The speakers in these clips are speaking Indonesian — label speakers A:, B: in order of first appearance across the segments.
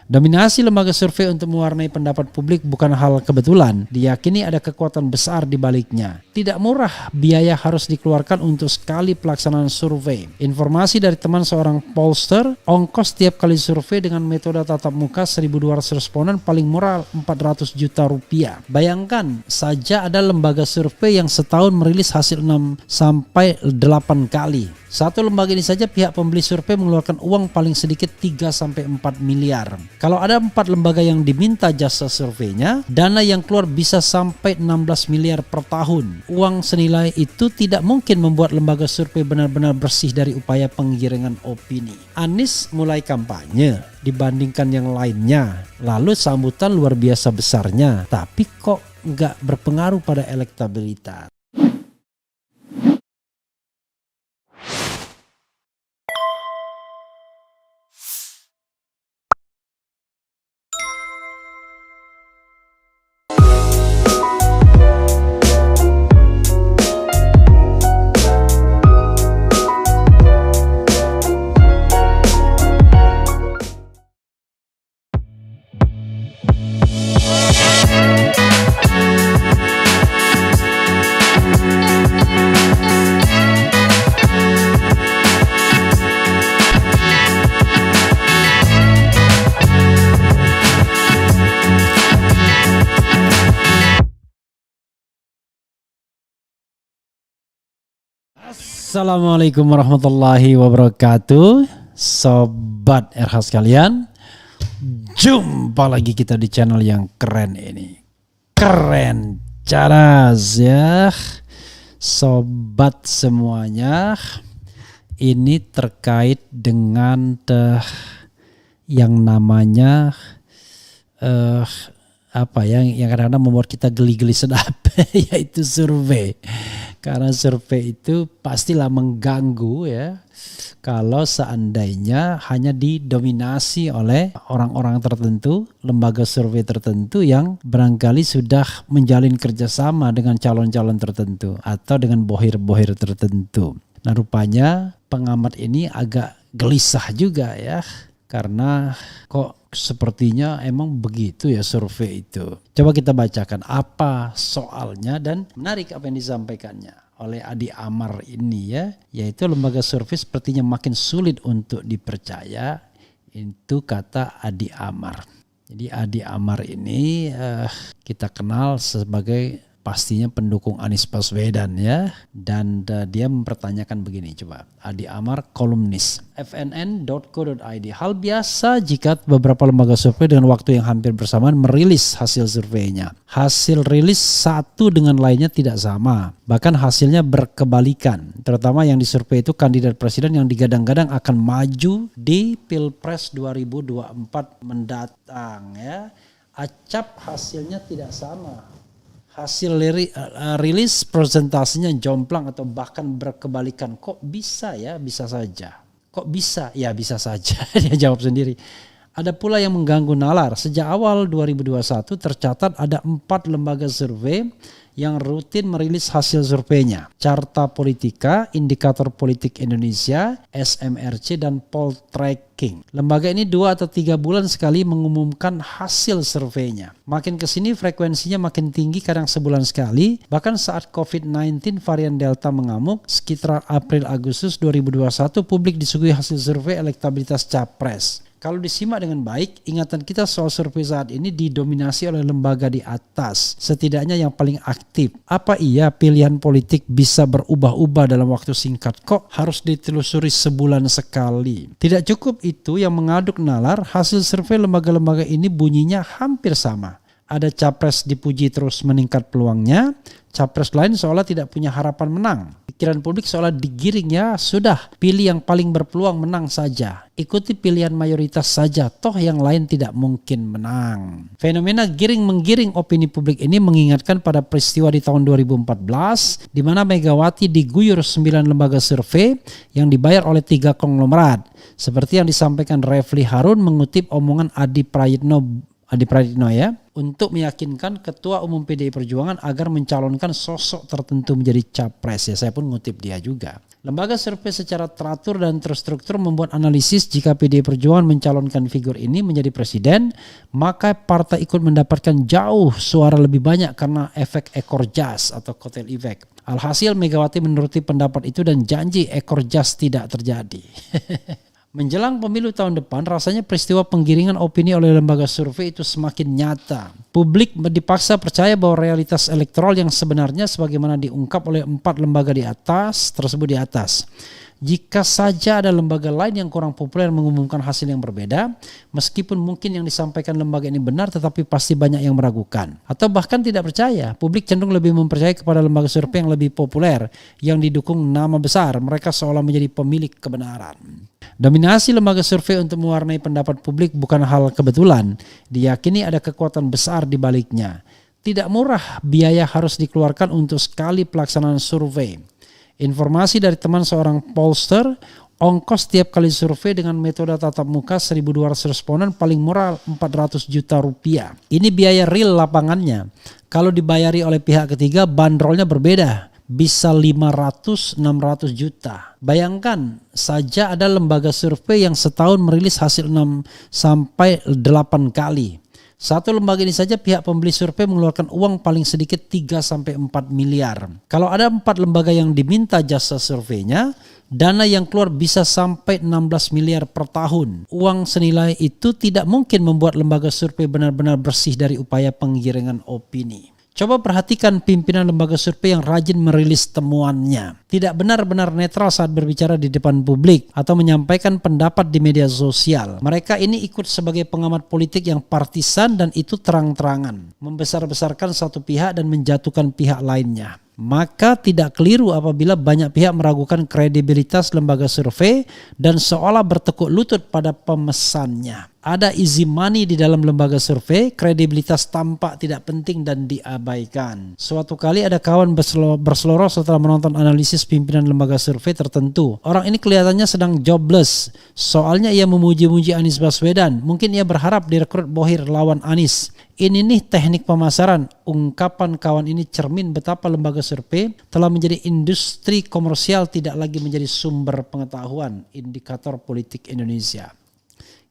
A: Dominasi lembaga survei untuk mewarnai pendapat publik bukan hal kebetulan. Diyakini ada kekuatan besar di baliknya. Tidak murah biaya harus dikeluarkan untuk sekali pelaksanaan survei. Informasi dari teman seorang pollster, ongkos tiap kali survei dengan metode tatap muka 1.200 responden paling murah 400 juta rupiah. Bayangkan saja ada lembaga survei yang setahun merilis hasil 6 sampai 8 kali. Satu lembaga ini saja pihak pembeli survei mengeluarkan uang paling sedikit 3 sampai 4 miliar. Kalau ada 4 lembaga yang diminta jasa surveinya, dana yang keluar bisa sampai 16 miliar per tahun. Uang senilai itu tidak mungkin membuat lembaga survei benar-benar bersih dari upaya penggiringan opini. Anies mulai kampanye dibandingkan yang lainnya, lalu sambutan luar biasa besarnya, tapi kok nggak berpengaruh pada elektabilitas. Assalamualaikum warahmatullahi wabarakatuh, sobat RH sekalian. Jumpa lagi kita di channel yang keren ini. Keren caras ya, sobat semuanya. Ini terkait dengan yang namanya yang kadang-kadang membuat kita geli-geli sedap, yaitu survei. Karena survei itu pastilah mengganggu ya, kalau seandainya hanya didominasi oleh orang-orang tertentu, lembaga survei tertentu yang barangkali sudah menjalin kerjasama dengan calon-calon tertentu atau dengan bohir-bohir tertentu. Nah, rupanya pengamat ini agak gelisah juga ya, karena kok sepertinya emang begitu ya survei itu. Coba kita bacakan apa soalnya, dan menarik apa yang disampaikannya oleh Adi Amar ini ya, yaitu lembaga survei sepertinya makin sulit untuk dipercaya. Itu kata Adi Amar. Jadi Adi Amar ini kita kenal sebagai pastinya pendukung Anies Baswedan ya, dan dia mempertanyakan begini, coba Adi Amar, kolumnis fnn.co.id. Hal biasa jika beberapa lembaga survei dengan waktu yang hampir bersamaan merilis hasil surveinya. Hasil rilis satu dengan lainnya tidak sama, bahkan hasilnya berkebalikan. Terutama yang disurvei itu kandidat presiden yang digadang-gadang akan maju di Pilpres 2024 mendatang ya. Acap hasilnya tidak sama. Hasil rilis presentasinya jomplang atau bahkan berkebalikan. Kok bisa ya? Bisa saja. Kok bisa? Ya bisa saja. Dia jawab sendiri. Ada pula yang mengganggu nalar. Sejak awal 2021 tercatat ada 4 lembaga survei yang rutin merilis hasil surveinya. Carta Politika, Indikator Politik Indonesia, SMRC, dan Poltreking. Lembaga ini 2 atau 3 bulan sekali mengumumkan hasil surveinya. Makin kesini frekuensinya makin tinggi, kadang sebulan sekali. Bahkan saat COVID-19 varian Delta mengamuk, sekitar April-Agustus 2021 publik disuguhi hasil survei elektabilitas capres. Kalau disimak dengan baik, ingatan kita soal survei saat ini didominasi oleh lembaga di atas, setidaknya yang paling aktif. Apa iya pilihan politik bisa berubah-ubah dalam waktu singkat? Kok harus ditelusuri sebulan sekali? Tidak cukup itu yang mengaduk nalar, hasil survei lembaga-lembaga ini bunyinya hampir sama. Ada capres dipuji terus meningkat peluangnya, capres lain seolah tidak punya harapan menang. Pikiran publik seolah digiring, ya sudah, pilih yang paling berpeluang menang saja. Ikuti pilihan mayoritas saja, toh yang lain tidak mungkin menang. Fenomena giring-menggiring opini publik ini mengingatkan pada peristiwa di tahun 2014, di mana Megawati diguyur 9 lembaga survei yang dibayar oleh 3 konglomerat. Seperti yang disampaikan Refli Harun mengutip omongan Adi Prayitno Adi Praditno ya, untuk meyakinkan Ketua Umum PDI Perjuangan agar mencalonkan sosok tertentu menjadi capres. Ya, saya pun ngutip dia juga. Lembaga survei secara teratur dan terstruktur membuat analisis jika PDI Perjuangan mencalonkan figur ini menjadi presiden, maka partai ikut mendapatkan jauh suara lebih banyak karena efek ekor jas atau kotel efek. Alhasil Megawati menuruti pendapat itu dan janji ekor jas tidak terjadi. Menjelang pemilu tahun depan, rasanya peristiwa penggiringan opini oleh lembaga survei itu semakin nyata. Publik dipaksa percaya bahwa realitas elektoral yang sebenarnya sebagaimana diungkap oleh 4 lembaga di atas. Jika saja ada lembaga lain yang kurang populer mengumumkan hasil yang berbeda, meskipun mungkin yang disampaikan lembaga ini benar, tetapi pasti banyak yang meragukan. Atau bahkan tidak percaya, publik cenderung lebih mempercayai kepada lembaga survei yang lebih populer, yang didukung nama besar, mereka seolah menjadi pemilik kebenaran. Dominasi lembaga survei untuk mewarnai pendapat publik bukan hal kebetulan, diyakini ada kekuatan besar di baliknya. Tidak murah biaya harus dikeluarkan untuk sekali pelaksanaan survei. Informasi dari teman seorang pollster, ongkos tiap kali survei dengan metode tatap muka 1.200 responden paling murah 400 juta rupiah. Ini biaya real lapangannya. Kalau dibayari oleh pihak ketiga, bandrolnya berbeda. Bisa 500-600 juta. Bayangkan saja ada lembaga survei yang setahun merilis hasil 6 sampai 8 kali. Satu lembaga ini saja pihak pembeli survei mengeluarkan uang paling sedikit 3-4 miliar. Kalau ada 4 lembaga yang diminta jasa surveinya, dana yang keluar bisa sampai 16 miliar per tahun. Uang senilai itu tidak mungkin membuat lembaga survei benar-benar bersih dari upaya penggiringan opini. Coba perhatikan pimpinan lembaga survei yang rajin merilis temuannya. Tidak benar-benar netral saat berbicara di depan publik atau menyampaikan pendapat di media sosial. Mereka ini ikut sebagai pengamat politik yang partisan dan itu terang-terangan. Membesar-besarkan satu pihak dan menjatuhkan pihak lainnya. Maka tidak keliru apabila banyak pihak meragukan kredibilitas lembaga survei dan seolah bertekuk lutut pada pemesannya. Ada easy money di dalam lembaga survei, kredibilitas tampak tidak penting dan diabaikan. Suatu kali ada kawan berseloroh setelah menonton analisis pimpinan lembaga survei tertentu. Orang ini kelihatannya sedang jobless, soalnya ia memuji-muji Anies Baswedan. Mungkin ia berharap direkrut Bohir lawan Anies. Ini nih teknik pemasaran. Ungkapan kawan ini cermin betapa lembaga survei telah menjadi industri komersial, tidak lagi menjadi sumber pengetahuan, indikator politik Indonesia.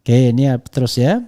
A: Oke, ini ya, terus ya.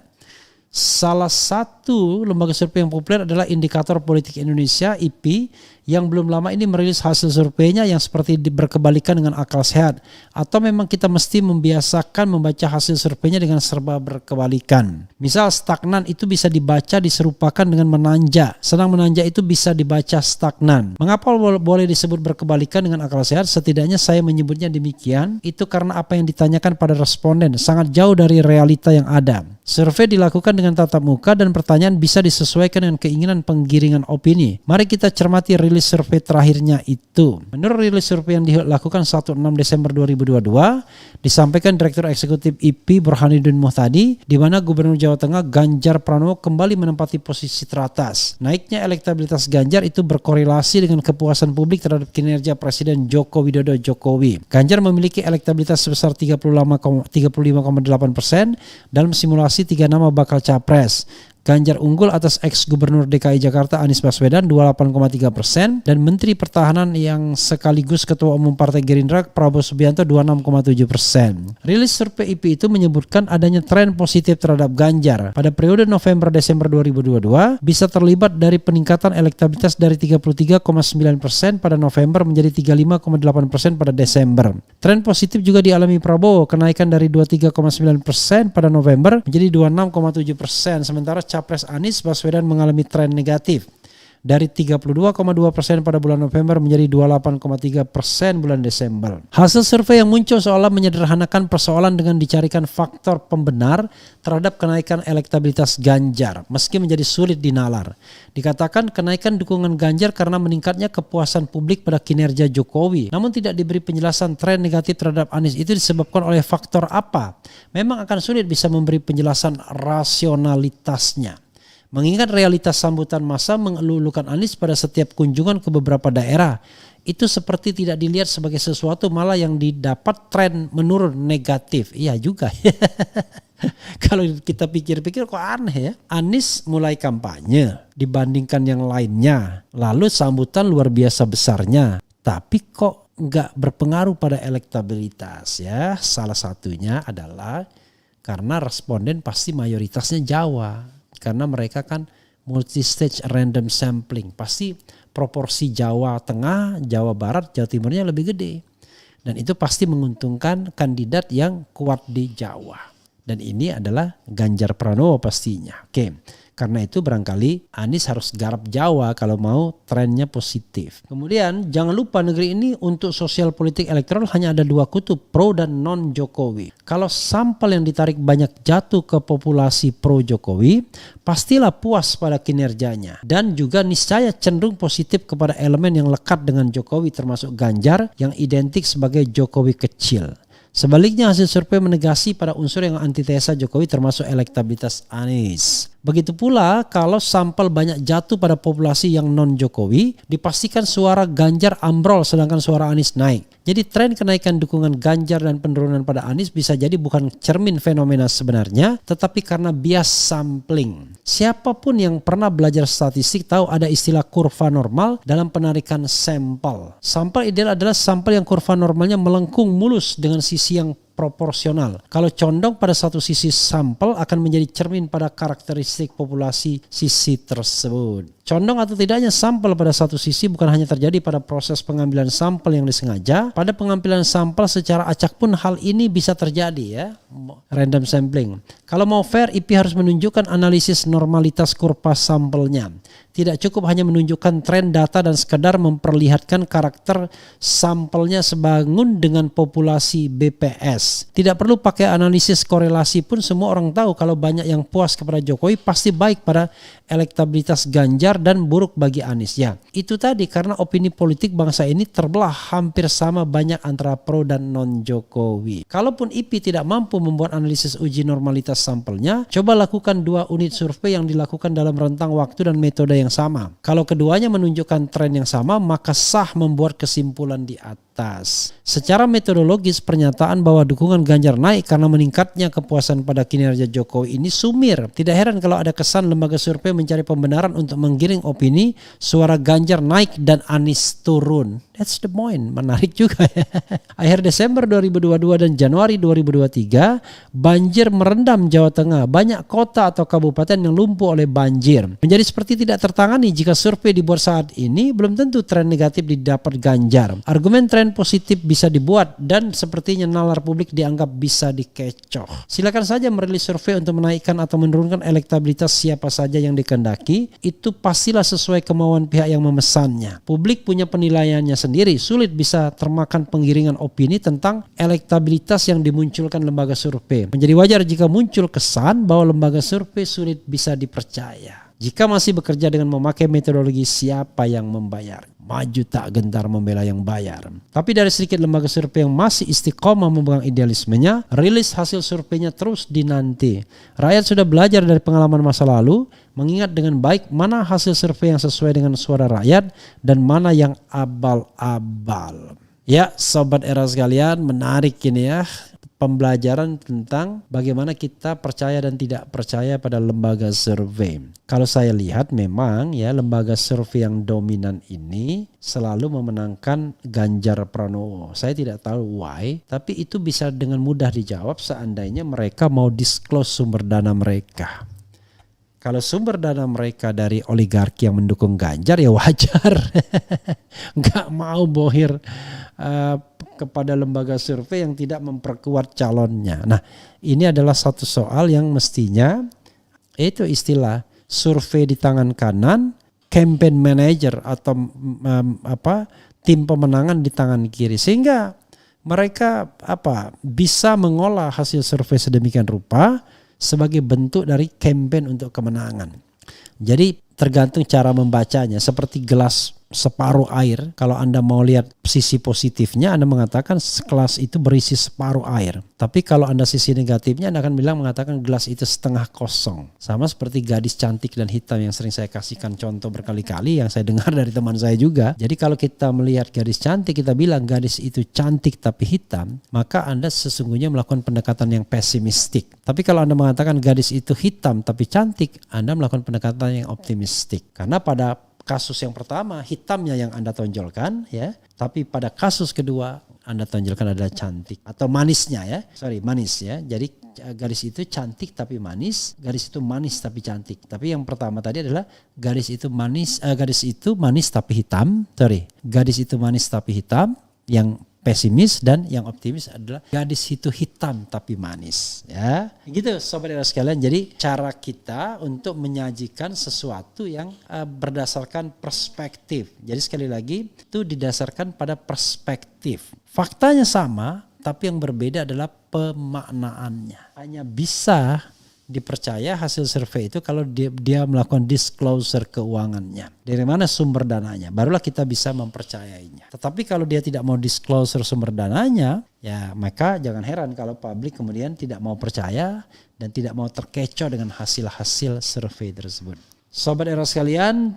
A: Salah satu lembaga survei yang populer adalah Indikator Politik Indonesia (IPI) yang belum lama ini merilis hasil surveinya yang seperti berkebalikan dengan akal sehat. Atau memang kita mesti membiasakan membaca hasil surveinya dengan serba berkebalikan. Misal stagnan itu bisa dibaca diserupakan dengan menanjak. Sedang menanjak itu bisa dibaca stagnan. Mengapa boleh disebut berkebalikan dengan akal sehat? Setidaknya saya menyebutnya demikian. Itu karena apa yang ditanyakan pada responden sangat jauh dari realita yang ada. Survei dilakukan dengan tatap muka dan pertanyaan bisa disesuaikan dengan keinginan penggiringan opini. Mari kita cermati rilis survei terakhirnya itu. Menurut rilis survei yang dilakukan 16 Desember 2022, disampaikan Direktur Eksekutif IPI Burhanuddin Muhtadi, di mana Gubernur Jawa Tengah Ganjar Pranowo kembali menempati posisi teratas. Naiknya elektabilitas Ganjar itu berkorelasi dengan kepuasan publik terhadap kinerja Presiden Joko Widodo Jokowi. Ganjar memiliki elektabilitas sebesar 35,8% dalam simulasi 3 nama bakal capres. Ganjar unggul atas ex-gubernur DKI Jakarta Anies Baswedan 28,3% dan Menteri Pertahanan yang sekaligus Ketua Umum Partai Gerindra Prabowo Subianto 26,7%. Rilis survei IPI itu menyebutkan adanya tren positif terhadap Ganjar. Pada periode November-Desember 2022 bisa terlibat dari peningkatan elektabilitas dari 33,9% pada November menjadi 35,8% pada Desember. Tren positif juga dialami Prabowo, kenaikan dari 23,9% pada November menjadi 26,7%, sementara Capres Anies Baswedan mengalami tren negatif dari 32,2% pada bulan November menjadi 28,3% bulan Desember. Hasil survei yang muncul seolah menyederhanakan persoalan dengan dicarikan faktor pembenar terhadap kenaikan elektabilitas Ganjar, meski menjadi sulit dinalar. Dikatakan kenaikan dukungan Ganjar karena meningkatnya kepuasan publik pada kinerja Jokowi. Namun tidak diberi penjelasan tren negatif terhadap Anies itu disebabkan oleh faktor apa. Memang akan sulit bisa memberi penjelasan rasionalitasnya. Mengingat realitas sambutan massa mengelulukan Anies pada setiap kunjungan ke beberapa daerah. itu seperti tidak dilihat sebagai sesuatu, malah yang didapat tren menurun negatif. Iya juga. Kalau kita pikir-pikir kok aneh ya. Anies mulai kampanye dibandingkan yang lainnya. Lalu sambutan luar biasa besarnya. Tapi kok nggak berpengaruh pada elektabilitas ya. Salah satunya adalah karena responden pasti mayoritasnya Jawa. Karena mereka kan multi-stage random sampling. Pasti proporsi Jawa Tengah, Jawa Barat, Jawa Timurnya lebih gede. Dan itu pasti menguntungkan kandidat yang kuat di Jawa. Dan ini adalah Ganjar Pranowo pastinya. Oke, karena itu barangkali Anies harus garap Jawa kalau mau trennya positif. Kemudian jangan lupa negeri ini untuk sosial politik elektoral hanya ada dua kutub, pro dan non Jokowi. Kalau sampel yang ditarik banyak jatuh ke populasi pro Jokowi, pastilah puas pada kinerjanya. Dan juga niscaya cenderung positif kepada elemen yang lekat dengan Jokowi termasuk Ganjar yang identik sebagai Jokowi kecil. Sebaliknya hasil survei menegasi pada unsur yang antitesa Jokowi termasuk elektabilitas Anies. Begitu pula kalau sampel banyak jatuh pada populasi yang non Jokowi, dipastikan suara Ganjar ambrol sedangkan suara Anies naik. Jadi tren kenaikan dukungan Ganjar dan penurunan pada Anies bisa jadi bukan cermin fenomena sebenarnya, tetapi karena bias sampling. Siapapun yang pernah belajar statistik tahu ada istilah kurva normal dalam penarikan sampel. Sampel ideal adalah sampel yang kurva normalnya melengkung mulus dengan sisi yang proporsional. Kalau condong pada satu sisi sampel akan menjadi cermin pada karakteristik populasi sisi tersebut. Condong atau tidaknya sampel pada satu sisi bukan hanya terjadi pada proses pengambilan sampel yang disengaja, pada pengambilan sampel secara acak pun hal ini bisa terjadi ya. Random sampling. Kalau mau fair, IP harus menunjukkan analisis normalitas kurva sampelnya. Tidak cukup hanya menunjukkan tren data dan sekedar memperlihatkan karakter sampelnya sebangun dengan populasi BPS. Tidak perlu pakai analisis korelasi pun semua orang tahu kalau banyak yang puas kepada Jokowi pasti baik pada elektabilitas Ganjar dan buruk bagi Anies. Ya, itu tadi karena opini politik bangsa ini terbelah hampir sama banyak antara pro dan non Jokowi. Kalaupun IP tidak mampu membuat analisis uji normalitas sampelnya, coba lakukan 2 unit survei yang dilakukan dalam rentang waktu dan metode yang sama. Kalau keduanya menunjukkan tren yang sama, maka sah membuat kesimpulan di atas. Secara metodologis, pernyataan bahwa dukungan Ganjar naik karena meningkatnya kepuasan pada kinerja Jokowi ini sumir. Tidak heran kalau ada kesan lembaga survei mencari pembenaran untuk menggiring opini suara Ganjar naik dan Anies turun. That's the point. Menarik juga ya. Akhir Desember 2022 dan Januari 2023, banjir merendam Jawa Tengah. Banyak kota atau kabupaten yang lumpuh oleh banjir. Menjadi seperti tidak tertangani jika survei dibuat saat ini, belum tentu tren negatif didapat Ganjar. Argumen tren positif bisa dibuat dan sepertinya nalar publik dianggap bisa dikecoh. Silakan saja merilis survei untuk menaikkan atau menurunkan elektabilitas siapa saja yang dikehendaki. Itu pastilah sesuai kemauan pihak yang memesannya. Publik punya penilaiannya sendiri, sulit bisa termakan penggiringan opini tentang elektabilitas yang dimunculkan lembaga survei. Menjadi wajar jika muncul kesan bahwa lembaga survei sulit bisa dipercaya. Jika masih bekerja dengan memakai metodologi siapa yang membayar. Maju tak gentar membela yang bayar. Tapi dari sedikit lembaga survei yang masih istiqomah memegang idealismenya, rilis hasil surveinya terus dinanti. Rakyat sudah belajar dari pengalaman masa lalu, mengingat dengan baik mana hasil survei yang sesuai dengan suara rakyat dan mana yang abal-abal. Ya, sobat era sekalian, menarik ini ya. Pembelajaran tentang bagaimana kita percaya dan tidak percaya pada lembaga survei. Kalau saya lihat memang ya lembaga survei yang dominan ini selalu memenangkan Ganjar Pranowo. Saya tidak tahu why, tapi itu bisa dengan mudah dijawab seandainya mereka mau disclose sumber dana mereka. Kalau sumber dana mereka dari oligarki yang mendukung Ganjar ya wajar. Nggak mau bohir kepada lembaga survei yang tidak memperkuat calonnya. Nah, ini adalah satu soal yang mestinya itu istilah survei di tangan kanan, campaign manager atau tim pemenangan di tangan kiri, sehingga mereka bisa mengolah hasil survei sedemikian rupa sebagai bentuk dari campaign untuk kemenangan. Jadi tergantung cara membacanya, seperti gelas separuh air. Kalau Anda mau lihat sisi positifnya, Anda mengatakan gelas itu berisi separuh air. Tapi kalau Anda sisi negatifnya, Anda akan mengatakan gelas itu setengah kosong. Sama seperti gadis cantik dan hitam yang sering saya kasihkan contoh berkali-kali, yang saya dengar dari teman saya juga. Jadi kalau kita melihat gadis cantik, kita bilang gadis itu cantik tapi hitam, maka Anda sesungguhnya melakukan pendekatan yang pesimistik. Tapi kalau Anda mengatakan gadis itu hitam tapi cantik, Anda melakukan pendekatan yang optimistik. Karena pada kasus yang pertama hitamnya yang Anda tonjolkan ya, tapi pada kasus kedua Anda tonjolkan adalah cantik atau manisnya ya. Manis ya. Jadi gadis itu cantik tapi manis, gadis itu manis tapi cantik. Tapi yang pertama tadi adalah gadis itu manis tapi hitam. Gadis itu manis tapi hitam, yang pesimis, dan yang optimis adalah gadis itu hitam tapi manis ya. Gitu sobat era sekalian. Jadi cara kita untuk menyajikan sesuatu yang berdasarkan perspektif. Jadi sekali lagi itu didasarkan pada perspektif. Faktanya sama tapi yang berbeda adalah pemaknaannya. Hanya bisa dipercaya hasil survei itu kalau dia melakukan disclosure keuangannya. Dari mana sumber dananya, barulah kita bisa mempercayainya. Tetapi kalau dia tidak mau disclosure sumber dananya, ya maka jangan heran kalau publik kemudian tidak mau percaya dan tidak mau terkecoh dengan hasil-hasil survei tersebut. Sobat era sekalian,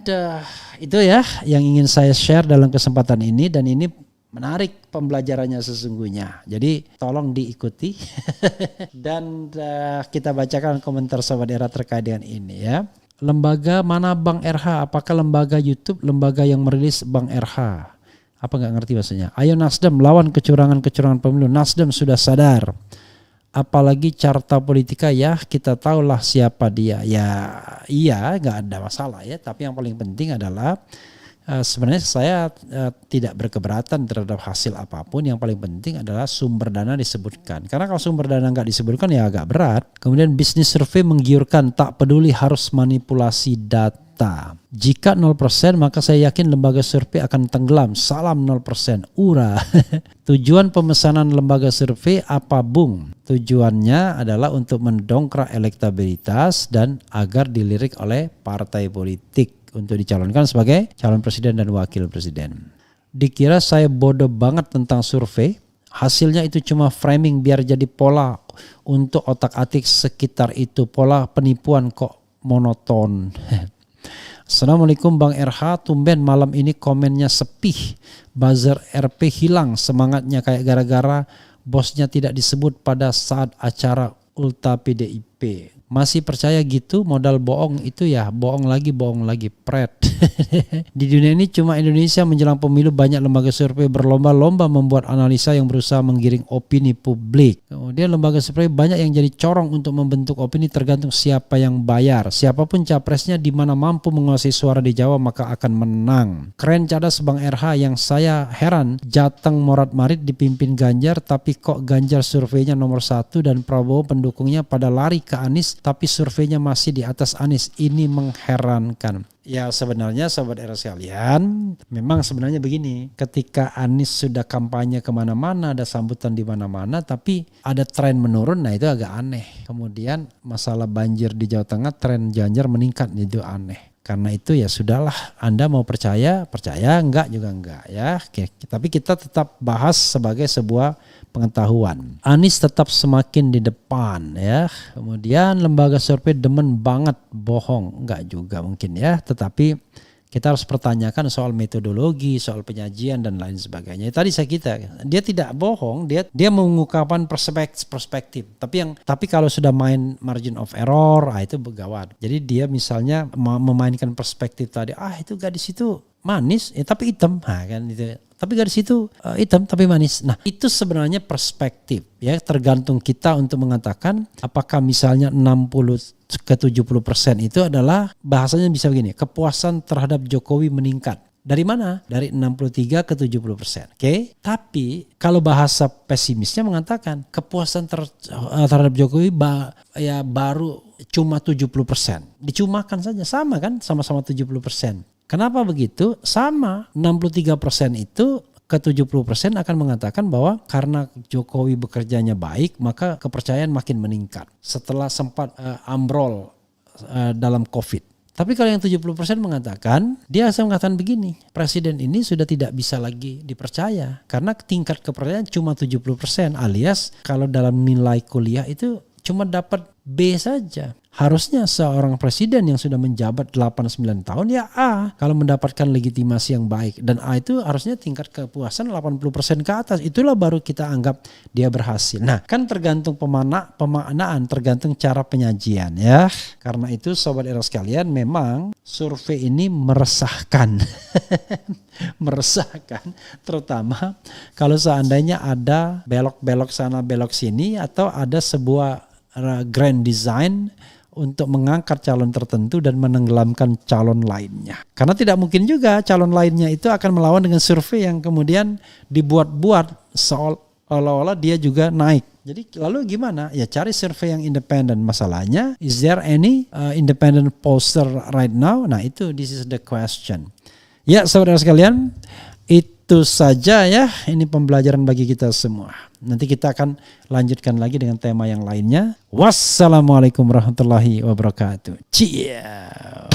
A: itu ya yang ingin saya share dalam kesempatan ini, dan ini menarik pembelajarannya sesungguhnya. Jadi tolong diikuti dan kita bacakan komentar Sobat Era terkait dengan ini ya. Lembaga mana Bang RH? Apakah lembaga YouTube, lembaga yang merilis Bang RH? Apa nggak ngerti bahasanya? Ayo Nasdem lawan kecurangan-kecurangan pemilu. Nasdem sudah sadar. Apalagi Carta Politika ya, kita tahulah siapa dia. Ya iya nggak ada masalah ya. Tapi yang paling penting adalah sebenarnya saya tidak berkeberatan terhadap hasil apapun. Yang paling penting adalah sumber dana disebutkan. Karena kalau sumber dana nggak disebutkan ya agak berat. Kemudian bisnis survei menggiurkan, tak peduli harus manipulasi data. Jika 0% maka saya yakin lembaga survei akan tenggelam. Salam 0%. Ura. Tujuan pemesanan lembaga survei apa Bung? Tujuannya adalah untuk mendongkrak elektabilitas dan agar dilirik oleh partai politik untuk dicalonkan sebagai calon presiden dan wakil presiden. Dikira saya bodoh banget tentang survei, hasilnya itu cuma framing biar jadi pola untuk otak-atik sekitar itu. Pola penipuan kok monoton. Assalamualaikum Bang RH, tumben malam ini komennya sepi. Buzzer RP hilang semangatnya kayak gara-gara bosnya tidak disebut pada saat acara Ulta PDIP. Masih percaya gitu modal bohong itu ya, bohong lagi pret. Di dunia ini cuma Indonesia menjelang pemilu banyak lembaga survei berlomba-lomba membuat analisa yang berusaha menggiring opini publik. Kemudian lembaga survei banyak yang jadi corong untuk membentuk opini tergantung siapa yang bayar. Siapapun capresnya di mana mampu menguasai suara di Jawa maka akan menang. Keren cadas Bang RH, yang saya heran Jateng Morat Marit dipimpin Ganjar tapi kok Ganjar surveinya nomor 1 dan Prabowo pendukungnya pada lari ke Anies tapi surveinya masih di atas Anies. Ini mengherankan. Ya sebenarnya Sobat Era sekalian, memang sebenarnya begini, ketika Anies sudah kampanye kemana-mana, ada sambutan di mana-mana, tapi ada tren menurun, nah itu agak aneh. Kemudian masalah banjir di Jawa Tengah, tren Ganjar meningkat, itu aneh. Karena itu ya sudahlah, Anda mau percaya, enggak juga enggak ya. Oke, tapi kita tetap bahas sebagai sebuah pengetahuan. Anies tetap semakin di depan ya. Kemudian lembaga survei demen banget bohong, enggak juga mungkin ya. Tetapi kita harus pertanyakan soal metodologi, soal penyajian dan lain sebagainya. Tadi dia tidak bohong, dia mengungkapkan perspektif. Tapi kalau sudah main margin of error, itu begawat. Jadi dia misalnya memainkan perspektif tadi, itu gadis itu manis, tapi hitam, kan itu. Tapi gadis itu hitam tapi manis. Nah itu sebenarnya perspektif ya, tergantung kita untuk mengatakan apakah misalnya 60-70% itu adalah, bahasanya bisa begini, kepuasan terhadap Jokowi meningkat. Dari mana? Dari 63 ke 70%. Oke? Tapi kalau bahasa pesimisnya mengatakan kepuasan terhadap Jokowi baru cuma 70%. Dicumakan saja, sama kan? Sama-sama 70%. Kenapa begitu? Sama, 63% itu ke 70% akan mengatakan bahwa karena Jokowi bekerjanya baik maka kepercayaan makin meningkat setelah sempat ambrol dalam COVID. Tapi kalau yang 70% mengatakan, dia asal mengatakan begini, presiden ini sudah tidak bisa lagi dipercaya karena tingkat kepercayaan cuma 70%, alias kalau dalam nilai kuliah itu cuma dapat B saja. Harusnya seorang presiden yang sudah menjabat 8-9 tahun ya A kalau mendapatkan legitimasi yang baik. Dan A itu harusnya tingkat kepuasan 80% ke atas. Itulah baru kita anggap dia berhasil. Nah kan tergantung pemaknaan, tergantung cara penyajian ya. Karena itu Sobat Era sekalian, memang survei ini meresahkan. Meresahkan, terutama kalau seandainya ada belok-belok sana belok sini, atau ada sebuah grand design untuk mengangkat calon tertentu dan menenggelamkan calon lainnya. Karena tidak mungkin juga calon lainnya itu akan melawan dengan survei yang kemudian dibuat-buat seolah-olah dia juga naik. Jadi lalu gimana? Ya cari survei yang independen. Masalahnya, is there any independent pollster right now? Nah itu, this is the question. Ya saudara sekalian, itu saja ya, ini pembelajaran bagi kita semua. Nanti kita akan lanjutkan lagi dengan tema yang lainnya. Wassalamualaikum warahmatullahi wabarakatuh. Ciao.